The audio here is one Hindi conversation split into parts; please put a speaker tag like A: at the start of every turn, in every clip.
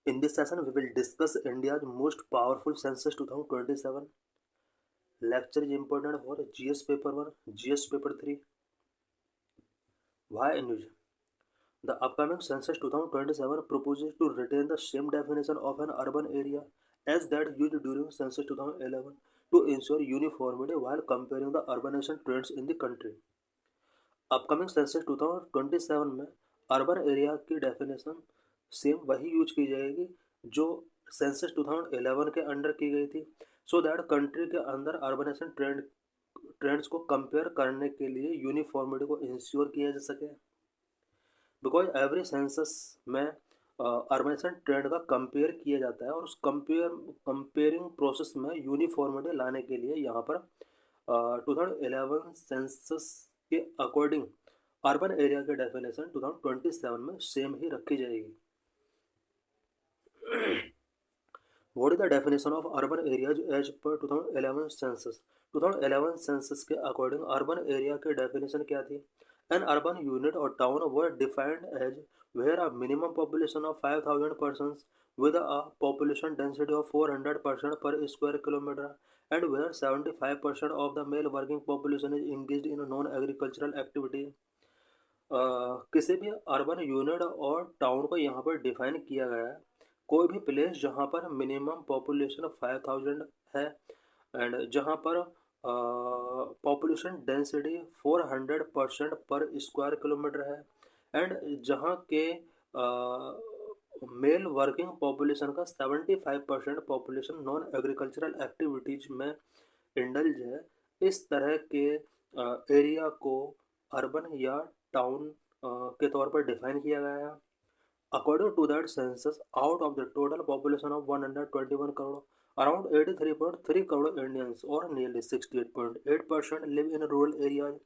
A: In this session, we will discuss India's most powerful census 2027. Lecture is important for GS paper 1, GS paper 3. Why news? The upcoming census 2027 proposes to retain the same definition of an urban area as that used during census 2011 to ensure uniformity while comparing the urbanization trends in the country. Upcoming census 2027 में अर्बन एरिया की डेफिनेशन सेम वही यूज की जाएगी जो सेंसस 2011 के अंडर की गई थी, सो दैट कंट्री के अंदर अर्बनाइजेशन ट्रेंड्स को कंपेयर करने के लिए यूनिफॉर्मिटी को इंश्योर किया जा सके। बिकॉज एवरी सेंसस में अर्बनाइजेशन ट्रेंड का कंपेयर किया जाता है और उस कंपेयरिंग प्रोसेस में यूनिफॉर्मिटी लाने के लिए यहाँ पर 2011 सेंसस के अकॉर्डिंग अर्बन एरिया के डेफिनेशन 2027 में सेम ही रखी जाएगी। What is the definition of urban areas as per 2011 census? 2011 census के अकॉर्डिंग अर्बन एरिया की डेफिनेशन क्या थी? An urban unit or town were defined as where a minimum population of 5,000 persons with a population density of 400% per square kilometer and where 75% of the male working population is engaged in non-agricultural activity. किसी भी अर्बन यूनिट और टाउन को यहाँ पर डिफाइन किया गया है, कोई भी प्लेस जहाँ पर मिनिमम पॉपुलेशन 5,000 है एंड जहाँ पर पॉपुलेशन डेंसिटी 400% पर स्क्वायर किलोमीटर है एंड जहाँ के मेल वर्किंग पॉपुलेशन का 75% पॉपुलेशन नॉन एग्रीकल्चरल एक्टिविटीज में इंडल्ज है, इस तरह के एरिया को अर्बन या टाउन के तौर पर डिफाइन किया गया है। According to that census, out of the total population of 121 crore, around 83.3 crore Indians or nearly 68.8% live in rural areas,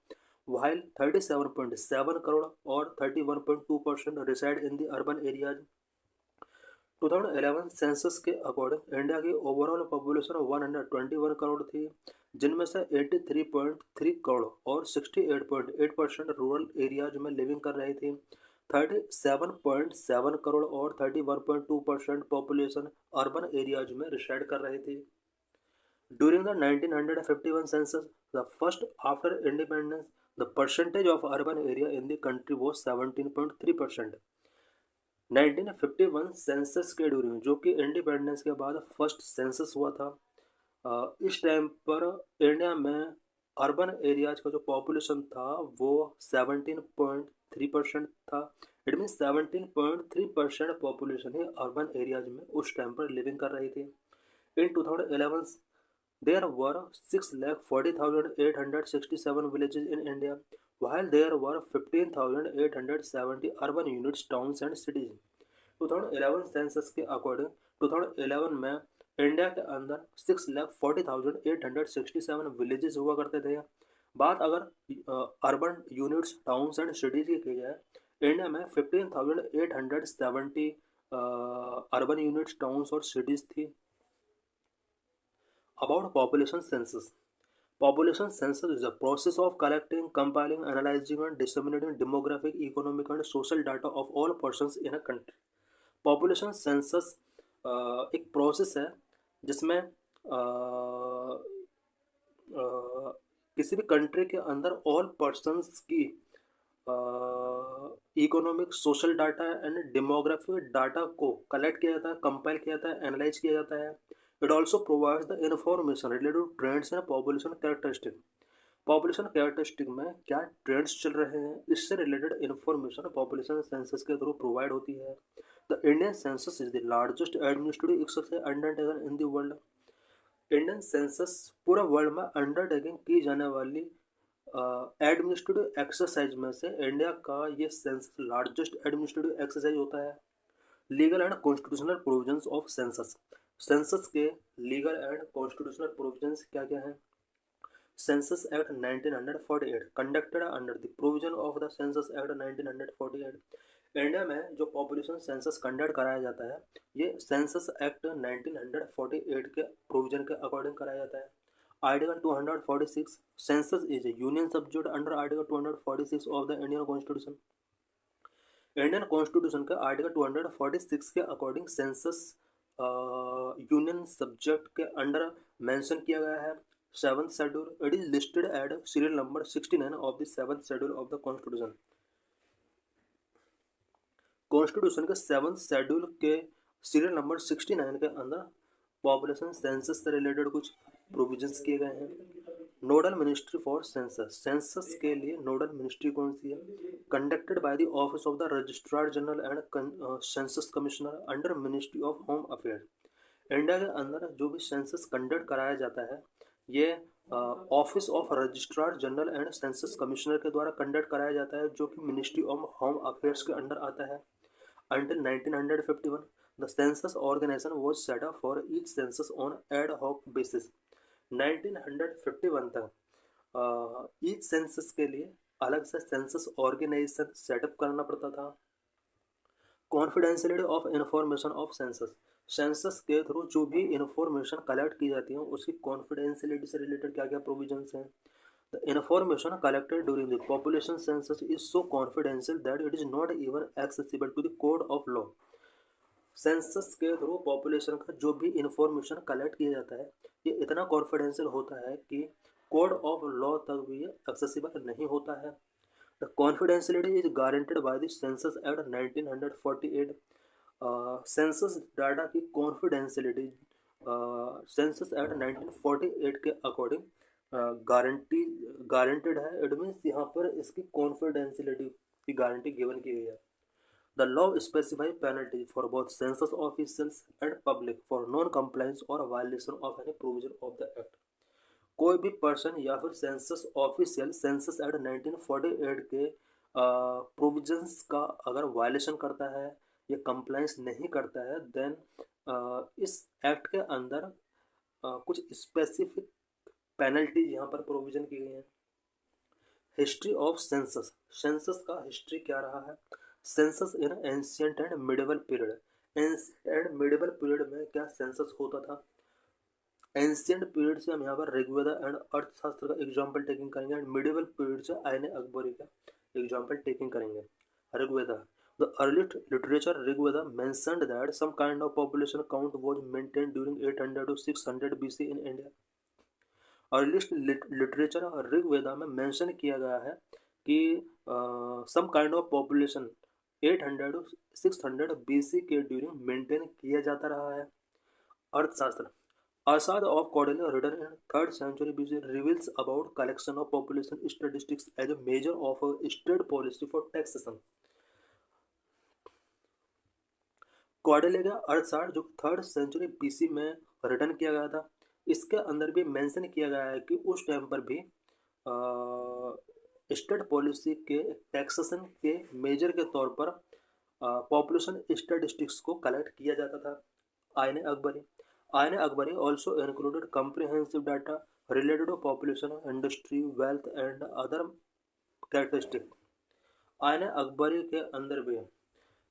A: while 37.7 crore or 31.2% reside in the urban areas. 2011 census के अकॉर्डिंग इंडिया की ओवरऑल पॉपुलेशन 121 करोड़ थी, जिनमें से 83.3 करोड़ और 68.8% रूरल एरियाज में लिविंग कर रही थी। 37.7 करोड़ और 31.2% पॉपुलेशन अर्बन एरियाज में रिसाइड कर रही थी। During the 1951 census, the first after independence, the percentage of urban area in the country was 17.3%. 1951 census के ड्यूरिंग, जो कि इंडिपेंडेंस के बाद फर्स्ट सेंसस हुआ था, इस टाइम पर इंडिया में अर्बन एरियाज का जो पॉपुलेशन था वो 17.3% था। It mean 17.3% population he urban areas में उस टाइम पर लिविंग कर रही थी। इन 2011 there were 6,40,867 villages in India, while there were 15,870 urban units, towns and cities. 2011 census के अकॉर्डिंग 2011 में इंडिया के अंदर 6,40,867 विलेजेस हुआ करते थे। बात अगर urban units, towns and cities की जाए, इंडिया में 15,870 अर्बन यूनिट्स, टाउन्स और सिटीज थी। About population census. Population census is a process of collecting, compiling, analyzing and disseminating demographic, economic and social data of all persons in a country. Population census एक प्रोसेस है जिसमें किसी भी कंट्री के अंदर ऑल पर्सन्स की economic, social data and demographic data को कलेक्ट किया जाता है, कंपाइल किया जाता है, एनालाइज किया जाता है। It also provides the information related to trends and population characteristic. Population characteristic में क्या ट्रेंड्स चल रहे हैं, इससे रिलेटेड इन्फॉर्मेशन पॉपुलेशन सेंसस के थ्रू प्रोवाइड होती है। The Indian census is the largest administrative exercise undertaken in the world. Indian census पूरा वर्ल्ड में अंडरटेकिंग की जाने वाली एडमिनिस्ट्रेटिव एक्सरसाइज में से इंडिया का ये सेंसस लार्जेस्ट एडमिनिस्ट्रेटिव एक्सरसाइज होता है। Legal and constitutional provisions of census. Census के लीगल एंड कॉन्स्टिट्यूशनल प्रोविजंस क्या क्या हैं? Census act 1948 conducted under the provision of the census act 1948। India में जो पॉपुलेशन सेंसस कंडक्ट कराया जाता है, ये सेंसस एक्ट 1948 के प्रोविजन के अकॉर्डिंग कराया जाता है। Article 246, census is A union subject under article 246 of the Indian constitution. Indian constitution के आर्टिकल 246 के अकॉर्डिंग सेंसस यूनियन सब्जेक्ट के अंडर मेंशन किया गया है। Seventh schedule it is listed at serial number 69 of the seventh schedule of the constitution. Constitution के सेवंथ शेड्यूल के सीरियल नंबर 69 के अंदर पॉपुलेशन सेंसस से रिलेटेड कुछ प्रोविजंस किए गए हैं। Nodal ministry for census, census के लिए नोडल मिनिस्ट्री कौन सी है? Conducted by the office of the registrar general and census commissioner under ministry of home affairs. India के अंदर जो भी सेंसस कंडक्ट कराया जाता है ये office of registrar general and census commissioner के द्वारा कंडक्ट कराया जाता है, जो कि मिनिस्ट्री ऑफ होम अफेयर्स के अंडर आता है। Until 1951, the census organization was set up for each census on ad hoc basis. 1951 तक ईच सेंसस के लिए अलग से सेंसस ऑर्गेनाइजेशन सेटअप करना पड़ता था। Confidentiality of information of census, census के थ्रू जो भी इंफॉर्मेशन कलेक्ट की जाती है उसकी कॉन्फिडेंशियलिटी से रिलेटेड क्या क्या प्रोविजंस हैं। The information collected during the population census is so confidential that it is not even accessible to the code of law. Census के थ्रू पॉपुलेशन का जो भी इंफॉर्मेशन कलेक्ट किया जाता है ये इतना कॉन्फिडेंशियल होता है कि कोड ऑफ लॉ तक भी ये एक्सेसिबल नहीं होता है। The confidentiality is guaranteed by the census act 1948। Census data की कॉन्फिडेंशियलिटी सेंसस एक्ट 1948 के अकॉर्डिंग गारंटेड है। इट मीन्स यहाँ पर इसकी कॉन्फिडेंशियलिटी की गारंटी गिवन की गई है। The law specify penalty for both census officials and public for non compliance और violation of any provision of the act. कोई भी पर्सन या फिर सेंसस ऑफिशियल सेंसस एक्ट 1948 के प्रोविजंस का अगर वायलेशन करता है या कंप्लायंस नहीं करता है देन इस एक्ट के अंदर कुछ स्पेसिफिक पेनल्टी यहाँ पर प्रोविजन की गई है। हिस्ट्री ऑफ सेंसस, सेंसस का हिस्ट्री क्या रहा है? Census in ancient and medieval period, ancient and medieval period में क्या सेंसस होता था? एंशियंट पीरियड से हम यहाँ पर ऋग्वेदा एंड अर्थशास्त्र का एग्जाम्पल टेकिंग करेंगे एंड मिडिवल पीरियड से आयन अकबरी का एग्जाम्पल टेकिंग करेंगे। Rigveda, the earliest literature Rigveda mentioned that some kind of population count was maintained during 800 to 600 BC in India. Earliest literature Rigveda में मेंशन किया गया है कि some kind of population 800 to 600 BC के ड्यूरिंग मेंटेन किया जाता रहा है। अर्थशास्त्र, Asad of Cordelia written in 3rd century BC reveals about collection of population statistics as a measure of a state policy for taxation। Cordelia का अर्थशास्त्र जो 3rd सेंचुरी BC में रिटर्न किया गया था, इसके अंदर भी मेंशन किया गया है कि उस टाइम पर भी स्टेट पॉलिसी के टैक्सेशन के मेजर के तौर पर पॉपुलेशन स्टैटिस्टिक्स को कलेक्ट किया जाता था। Ion Akbari, ion Akbari also included comprehensive data related to population, industry, wealth and other characteristics। Ion Akbari के अंदर भी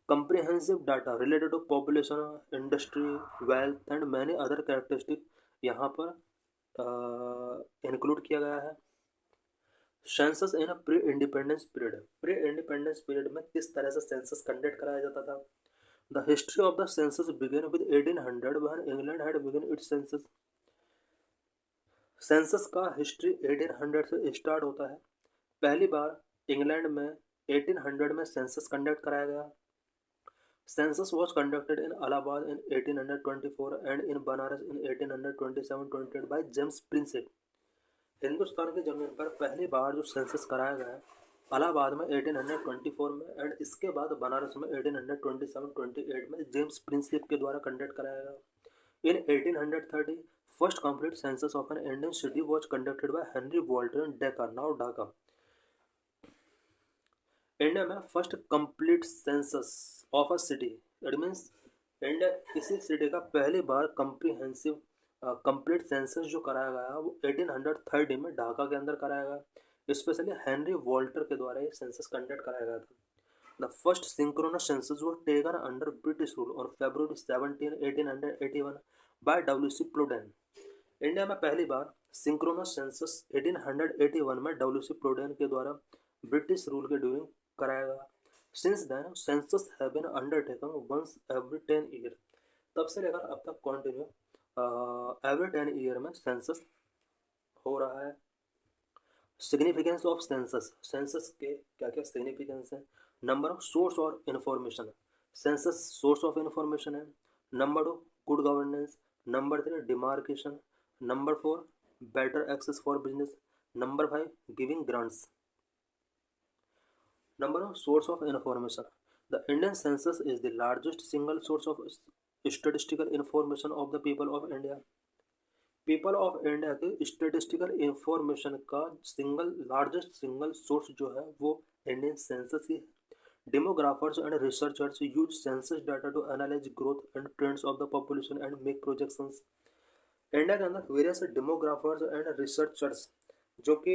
A: comprehensive data related to population, industry, wealth and many other characteristics यहाँ पर इंक्लूड किया गया है। सेंसस इन pre independence period, pre independence period में किस तरह से सेंसस कंडक्ट कराया जाता था? The history of the census began with 1800 when England had begun its census। Census का हिस्ट्री 1800 से स्टार्ट होता है। पहली बार इंग्लैंड में 1800 में सेंसस कंडक्ट कराया गया। Census was conducted in Allahabad in 1824 and in Banaras in 1827-28 by James Prinsep। Hindustan की जमीन पर पहली बार जो सेंसस कराया गया है इलाहाबाद में 1824 में एंड इसके बाद बनारस में 1827-28 में जेम्स प्रिंसेप के द्वारा कंडक्ट कराया गया। In 1830 first complete census of an Indian city was conducted by Henry Walter Dacca, now Dhaka. India में first complete census of a city, it means India किसी सिटी का पहली बार कम्प्रीहेंसिव कंप्लीट सेंसस जो कराया गया वो 1830 में ढाका के अंदर कराया गया। स्पेशली हेनरी वॉल्टर के द्वारा ये सेंसस कंडक्ट कराया गया था। The first synchronous census was taken under British rule on February 17, 1881 by W.C. Plowden. India में पहली बार सिंक्रोनस सेंसस 1881 में W.C. प्लोडेन के द्वारा ब्रिटिश रूल के ड्यूरिंग कराया गया। Since then census have been undertaken once every 10 year. तब से लेकर अब तक कंटिन्यू एवरी 10 ईयर में सेंसस हो रहा है। सिग्निफिकेंस ऑफ सेंसस, सेंसस के क्या क्या सिग्निफिकेंस है। नंबर ऑफ सोर्स और information, census source of information है। Number 2 good governance. Number 3 demarcation. Number 4 better access for business. Number 5 giving grants. Number of source of information. The Indian census is the largest single source of statistical information of the people of India. People of India के स्टेटिस्टिकल इंफॉर्मेशन का लार्जेस्ट सिंगल सोर्स जो है वो इंडियन सेंसस ही है। Demographers and researchers use census data to analyse growth and trends of the population and make projections. India के अंदर वेरियस डेमोग्राफर्स एंड रिसर्चर्स जो कि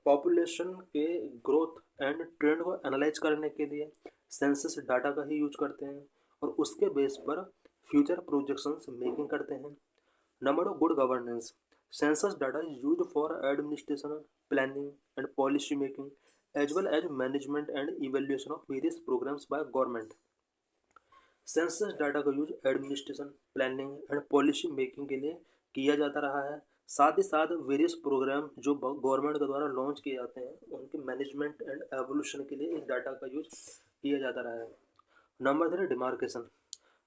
A: पॉपुलेशन के ग्रोथ एंड ट्रेंड को एनालाइज करने के लिए सेंसस डाटा का ही यूज करते हैं और उसके बेस पर फ्यूचर प्रोजेक्शंस मेकिंग करते हैं। Number 2 good governance. Census data is used for administration, planning and policy making as well as management and evaluation of various programmes by government. Census data का use administration, planning and policy making के लिए किया जाता रहा है। साथ ही साथ वेरियस प्रोग्राम जो गवर्नमेंट के द्वारा लॉन्च किए जाते हैं उनके मैनेजमेंट एंड एवोल्यूशन के लिए इस डाटा का यूज किया जाता रहा है। Number 3 demarcation.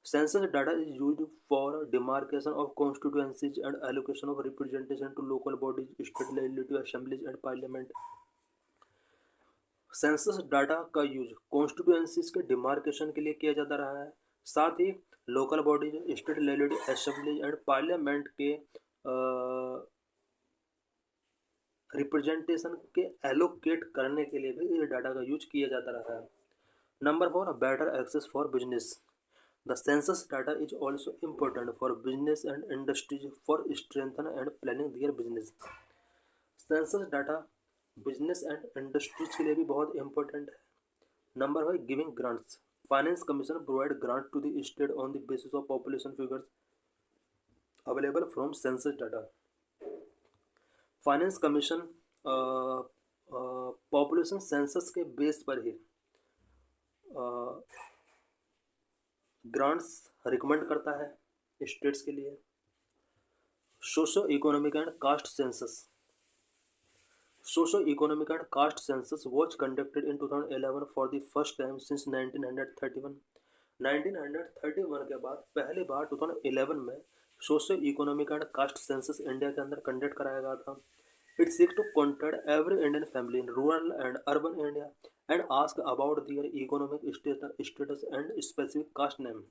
A: Census data is used for demarcation of constituencies and allocation of representation to local bodies, state legislative assemblies and parliament. Census data का यूज कॉन्स्टिट्यूएंसीज के डिमार्केशन के लिए किया जाता रहा है। साथ ही local bodies, state legislative assemblies and parliament के रिप्रेजेंटेशन के एलोकेट करने के लिए भी इस डाटा का यूज किया जाता रहा है। Number 4 better access for business. The census data is also important for business and industries for strengthen and planning their business. Census data business and industries के लिए भी बहुत इंपॉर्टेंट है। Number 5 giving grants. Finance commission provide grant to the state on the basis of population figures available from census data. Finance commission population census के बेस पर ही ग्रांट्स रिकमेंड करता है स्टेट्स के लिए। Socio economic and caste census. Socio economic and caste census was conducted in 2011 for the first time since 1931। 1931 के बाद पहली बार 2011 में socio economic and caste census India के अंदर कंडक्ट कराया गया था। It seek to contact every Indian family in rural and urban India and ask about their economic status and specific caste name.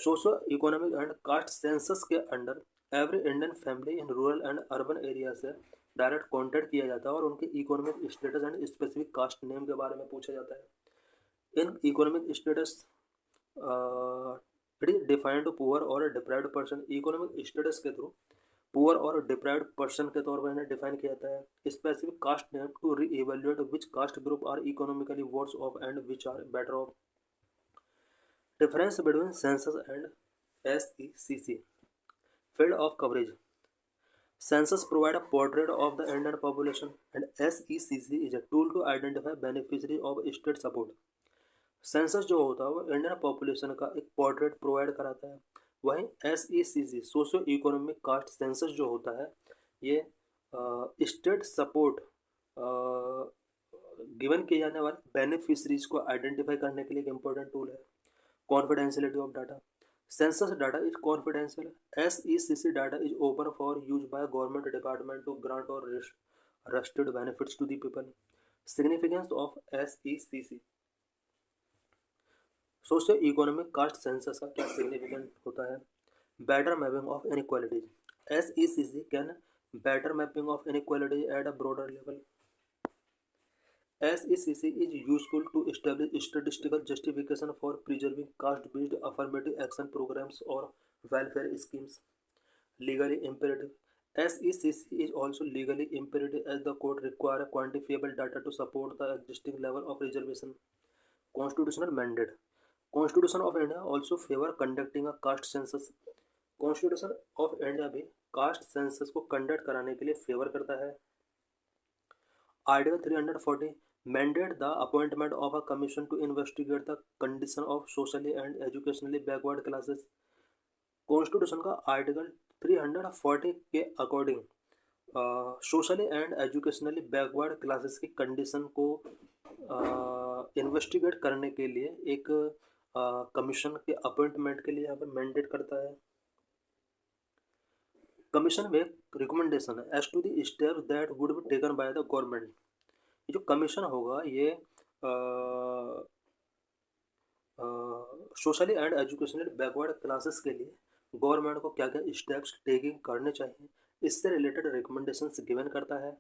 A: Socio economic and caste census के अंडर every Indian family in rural and urban area से डायरेक्ट कॉन्टैक्ट किया जाता है और उनके economic status and specific caste name के बारे में पूछा जाता है। In economic status it is defined to poor और डिप्राइव्ड पर्सन। इकोनॉमिक स्टेटस के थ्रू पुअर और डिप्राइव्ड पर्सन के तौर पर इन्हें डिफाइन किया जाता है। Specific caste name to reevaluate which caste group are economically worse off and which are better off. Difference between census and SECC। Field of coverage. Census provide a portrait of the Indian population and SECC is a tool to identify beneficiaries of state support। Census जो होता है वो इंडियन पॉपुलेशन का एक पोर्ट्रेट प्रोवाइड कराता है, वहीं SECC socio economic caste census जो होता है ये स्टेट सपोर्ट गिवन किए जाने वाले बेनिफिशरीज को आइडेंटिफाई करने के लिए एक इम्पोर्टेंट टूल है। Confidentiality of data. Census data is confidential. SECC data is open for use by government department to grant or restricted benefits to the people। Significance of SECC। Socio economic caste census का क्या सिग्निफिकेंट होता है। Better mapping of inequalities. SECC can better mapping of inequalities at a broader level. SECC is useful to establish statistical justification for preserving caste-based affirmative action programs or welfare schemes। Legally imperative। SECC is also legally imperative as the court require quantifiable data to support the existing level of reservation। Constitutional mandate। Constitution of India also favor conducting a caste census। Constitution of India भी caste census को conduct कराने के लिए फेवर करता है। Article 340 mandate the appointment of a commission to investigate the condition of socially and educationally backward classes. Constitution का आर्टिकल 340 के according socially and educationally backward classes की कंडीशन को इन्वेस्टिगेट करने के लिए एक कमीशन के अपॉइंटमेंट के लिए यहाँ पर मैंडेट करता है। कमीशन में recommendation as to the steps that would be taken by the government. ये जो कमीशन होगा ये socially and educational backward classes के लिए गवर्नमेंट को क्या क्या स्टेप्स टेकिंग करने चाहिए इससे रिलेटेड रिकमेंडेशंस गिवन करता है।